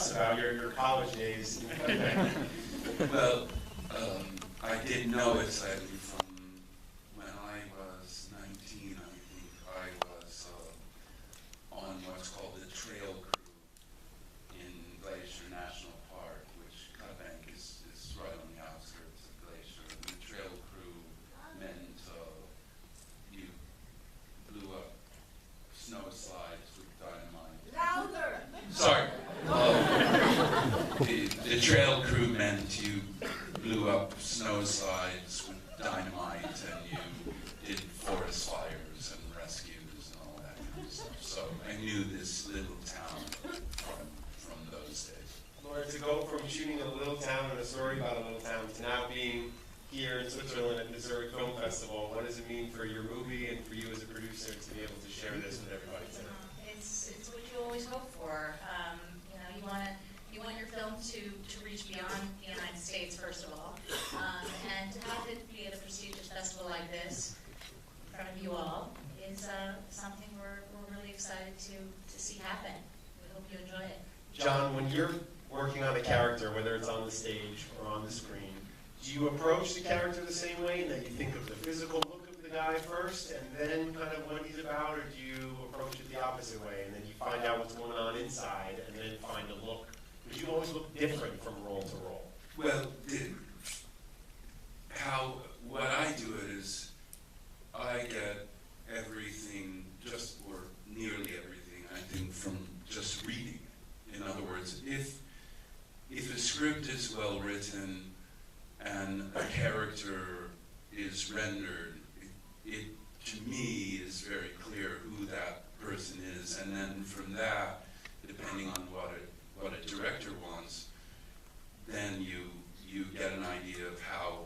us about your college days? Well, I did know it sadly from when I was 19. I think I was on what's called the trail crew in Glacier National Park, which Cut is right on the outskirts of Glacier. And the trail crew meant you blew up snow slides with dynamite. Louder! Sorry. The trail crew meant you blew up snow slides with dynamite and you did forest fires and rescues and all that kind of stuff. So I knew this little town from those days. Laura, to go from shooting in a little town and a story about a little town to now being here in Switzerland at the Zurich Film Festival, what does it mean for your movie and for you as a producer to be able to share this with everybody tonight? It's what you always hope for. You want your film to reach beyond the United States, first of all, and to have it be at a prestigious festival like this in front of you all is something we're really excited to see happen. We hope you enjoy it. John, when you're working on a character, whether it's on the stage or on the screen, do you approach the character the same way, in that you think of the physical look of the guy first and then kind of what he's about, or do you approach it the opposite way and then you find out what's going on inside and then find a look? Because you always look different from role to role. Well, what I do is I get everything, or nearly everything, I think, from just reading. In other words, if a script is well written and a character is rendered, it to me is very clear who that person is, and then from that, depending on what a director wants, then you get an idea of how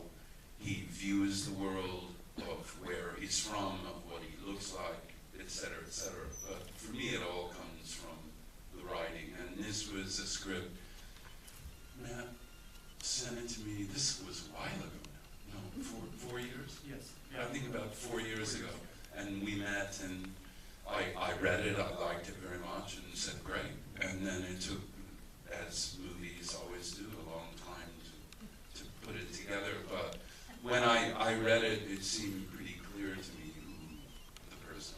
he views the world, of where he's from, of what he looks like, etc., etc. But for me, it all comes from the writing, and this was a script. Matt sent it to me. This was a while ago now. No, 4 years. Yes. I think about 4 years ago, and we met, and I read it. I liked it very much, and said great. And then it took, as movies always do, a long time to put it together. But when I read it, it seemed pretty clear to me who the person.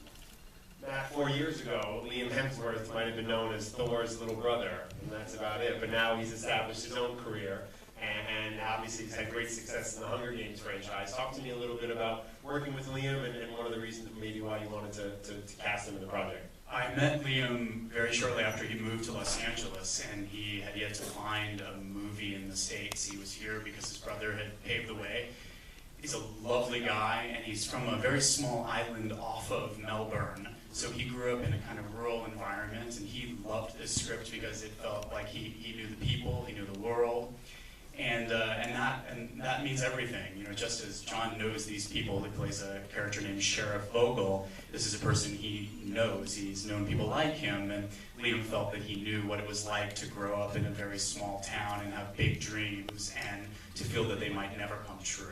Matt, 4 years ago, Liam Hemsworth might have been known as Thor's little brother, and that's about it. But now he's established his own career, and obviously he's had great success in the Hunger Games franchise. Talk to me a little bit about working with Liam and one of the reasons maybe why you wanted to cast him in the project. I met Liam very shortly after he moved to Los Angeles, and he had yet to find a movie in the States. He was here because his brother had paved the way. He's a lovely guy, and he's from a very small island off of Melbourne. So he grew up in a kind of rural environment, and he loved this script because it felt like he knew the people, he knew the world. And that means everything. You know, just as John knows these people, he plays a character named Sheriff Vogel. This is a person he knows. He's known people like him, and Liam felt that he knew what it was like to grow up in a very small town and have big dreams, and to feel that they might never come true.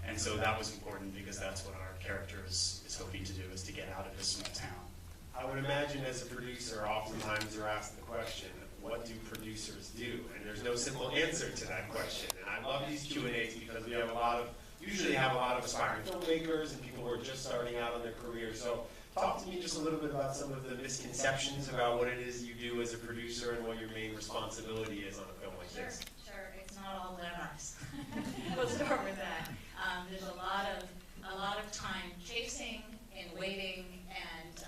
And so that was important because that's what our character is hoping to do, is to get out of this small town. I would imagine as a producer, oftentimes you're asked the question, what do producers do? And there's no simple answer to that question. And I love these Q&As because we have usually have a lot of aspiring filmmakers and people who are just starting out on their career. So talk to me just a little bit about some of the misconceptions about what it is you do as a producer and what your main responsibility is on a film like this. Sure. It's not all glamorous. We'll start with that. There's a lot of time chasing and waiting, and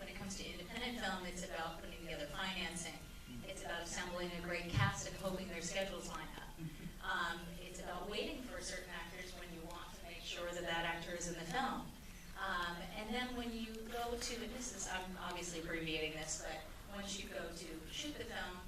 when it comes to independent film, it's about putting together financing. It's about assembling a great cast and hoping their schedules line up. It's about waiting for certain actors when you want to make sure that actor is in the film. And then when you go to, and I'm obviously abbreviating this, but once you go to shoot the film,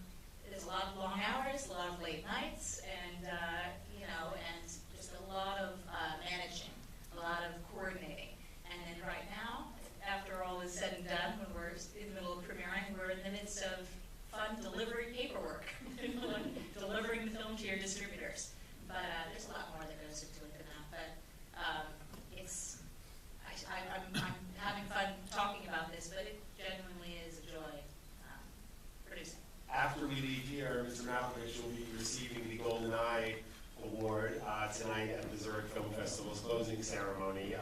there's a lot of long hours, a lot of late nights, and and just a lot of managing, a lot of coordinating. And then right now, after all is said and done, when we're in the middle of premiering, we're in the midst of fun delivery paperwork, delivering the film to your distributors. But there's a lot more that goes into it than that. But I'm having fun talking about this, but it genuinely is a joy producing. After we leave here, Mr. Malkovich will be receiving the Golden Eye Award tonight at the Zurich Film Festival's closing ceremony.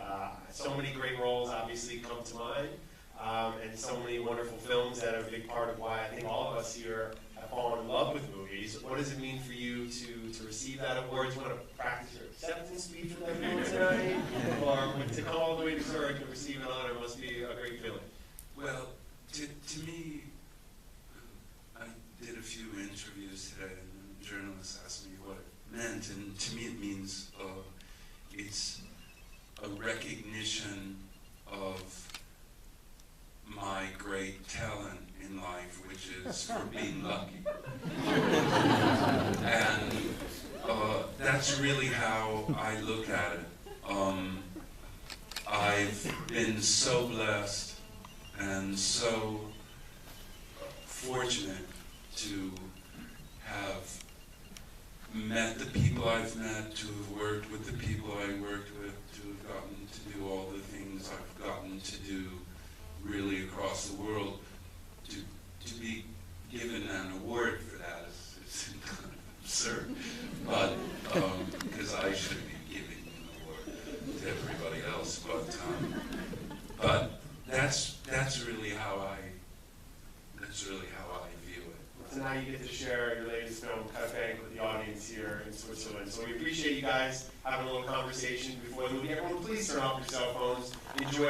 So many great roles obviously come to mind, and so many wonderful films that are a big part of why I think all of us here have fallen in love with movies. What does it mean for you to receive that award? Do you want to practice your acceptance speech with everyone tonight? Or to come all the way to Zurich and receive an honor must be a great feeling. Well, to me, I did a few interviews today, and journalists asked me what it meant, and to me it means it's a recognition of my great talent in life, which is for being lucky. And that's really how I look at it. I've been so blessed and so fortunate to have met the people I've met, to have worked with the people I worked with, to have gotten to do all the things I've gotten to do really across the world. To be given an award for that is kind of absurd, but because I should be giving an award to everybody else, but that's really how I view it. Tonight you get to share your latest film, Café, with the audience here in Switzerland. So we appreciate you guys having a little conversation before the movie. Everyone, please turn off your cell phones. Enjoy